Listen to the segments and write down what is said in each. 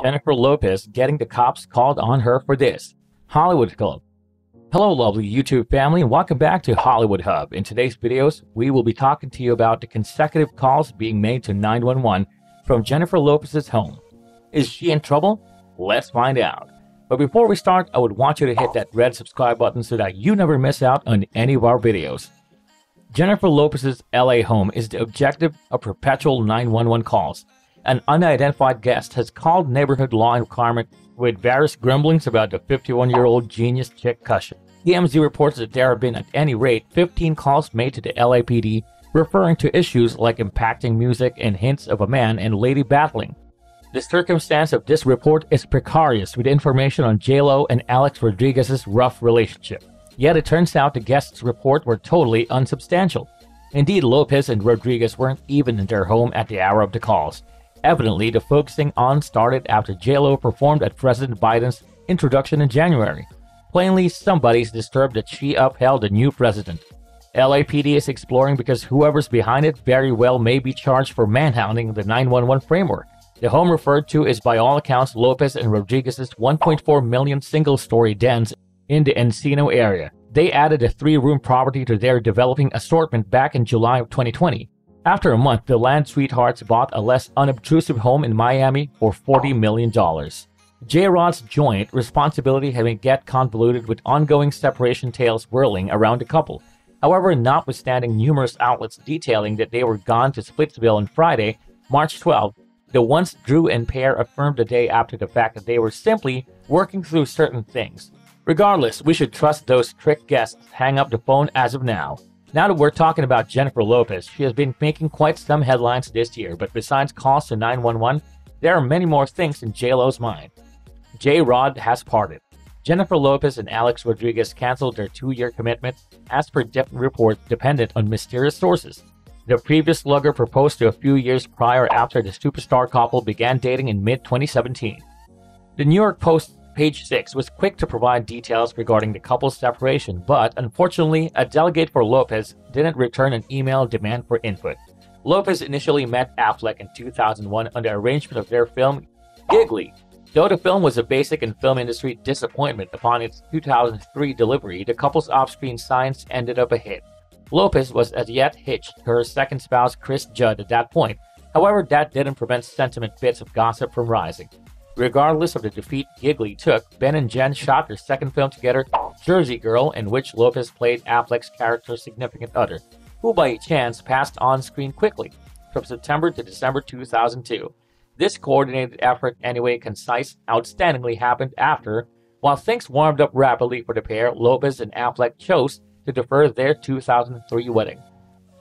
Jennifer Lopez getting the cops called on her for this. Hollywood Club. Hello lovely YouTube family and welcome back to Hollywood Hub. In today's videos, we will be talking to you about the consecutive calls being made to 911 from Jennifer Lopez's home. Is she in trouble? Let's find out. But before we start, I would want you to hit that red subscribe button so that you never miss out on any of our videos. Jennifer Lopez's LA home is the objective of perpetual 911 calls. An unidentified guest has called neighborhood law enforcement with various grumblings about the 51-year-old genius chick cushion. TMZ reports that there have been at any rate 15 calls made to the LAPD referring to issues like impacting music and hints of a man and lady battling. The circumstance of this report is precarious with information on J-Lo and Alex Rodriguez's rough relationship. Yet it turns out the guests' report were totally unsubstantial. Indeed, Lopez and Rodriguez weren't even in their home at the hour of the calls. Evidently, the focusing on started after J-Lo performed at President Biden's introduction in January. Plainly, somebody's disturbed that she upheld the new president. LAPD is exploring because whoever's behind it very well may be charged for manhandling the 911 framework. The home referred to is by all accounts Lopez and Rodriguez's 1.4 million single-story dens in the Encino area. They added a 3-room property to their developing assortment back in July of 2020. After a month, the land sweethearts bought a less unobtrusive home in Miami for $40 million. J-Rod's joint responsibility having get convoluted with ongoing separation tales whirling around the couple. However, notwithstanding numerous outlets detailing that they were gone to Splitsville on Friday, March 12, the once Drew and pair affirmed the day after the fact that they were simply working through certain things. Regardless, we should trust those trick guests hang up the phone as of now. Now that we're talking about Jennifer Lopez, she has been making quite some headlines this year, but besides calls to 911, there are many more things in J-Lo's mind. J-Rod has parted. Jennifer Lopez and Alex Rodriguez canceled their 2-year commitment, as per different reports dependent on mysterious sources. The previous slugger proposed to a few years prior after the superstar couple began dating in mid-2017. The New York Post Page 6 was quick to provide details regarding the couple's separation, but unfortunately, a delegate for Lopez didn't return an email demand for input. Lopez initially met Affleck in 2001 on the arrangement of their film Giggly. Though the film was a basic and film industry disappointment upon its 2003 delivery, the couple's off-screen science ended up a hit. Lopez was as yet hitched to her second spouse Chris Judd at that point. However, that didn't prevent sentiment bits of gossip from rising. Regardless of the defeat Giggly took, Ben and Jen shot their second film together, Jersey Girl, in which Lopez played Affleck's character's significant other, who by chance passed on screen quickly, from September to December 2002. This coordinated effort, anyway concise, outstandingly happened after, while things warmed up rapidly for the pair, Lopez and Affleck chose to defer their 2003 wedding.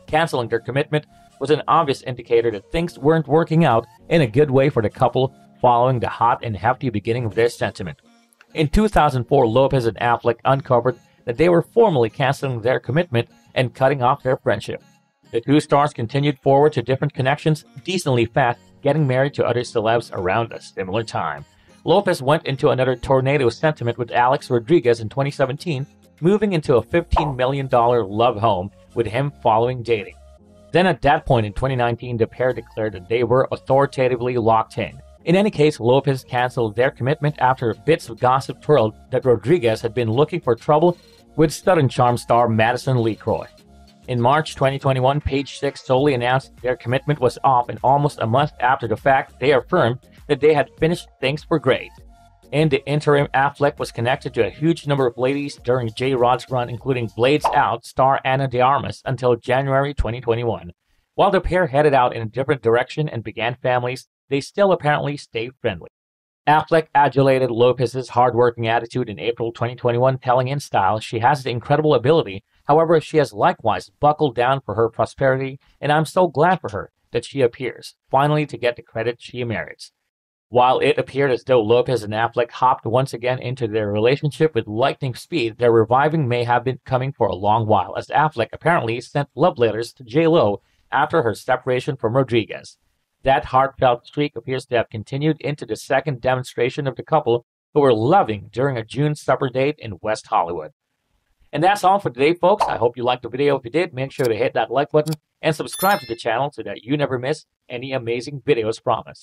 Canceling their commitment was an obvious indicator that things weren't working out in a good way for the couple following the hot and hefty beginning of their sentiment. In 2004, Lopez and Affleck uncovered that they were formally canceling their commitment and cutting off their friendship. The two stars continued forward to different connections decently fast, getting married to other celebs around a similar time. Lopez went into another tornado sentiment with Alex Rodriguez in 2017, moving into a $15 million love home with him following dating. Then at that point in 2019, the pair declared that they were authoritatively locked in. In any case, Lopez canceled their commitment after bits of gossip twirled that Rodriguez had been looking for trouble with Southern Charm star Madison LeCroy. In March 2021, Page 6 solely announced their commitment was off, and almost a month after the fact, they affirmed that they had finished things for great. In the interim, Affleck was connected to a huge number of ladies during J-Rod's run, including Blades Out star Ana de Armas until January 2021. While the pair headed out in a different direction and began families, they still apparently stayed friendly. Affleck adulated Lopez's hard-working attitude in April 2021, telling in style she has the incredible ability. However, she has likewise buckled down for her prosperity, and I'm so glad for her that she appears, finally to get the credit she merits. While it appeared as though Lopez and Affleck hopped once again into their relationship with lightning speed, their reviving may have been coming for a long while, as Affleck apparently sent love letters to J-Lo after her separation from Rodriguez. That heartfelt streak appears to have continued into the second demonstration of the couple who were loving during a June supper date in West Hollywood. And that's all for today, folks. I hope you liked the video. If you did, make sure to hit that like button and subscribe to the channel so that you never miss any amazing videos from us.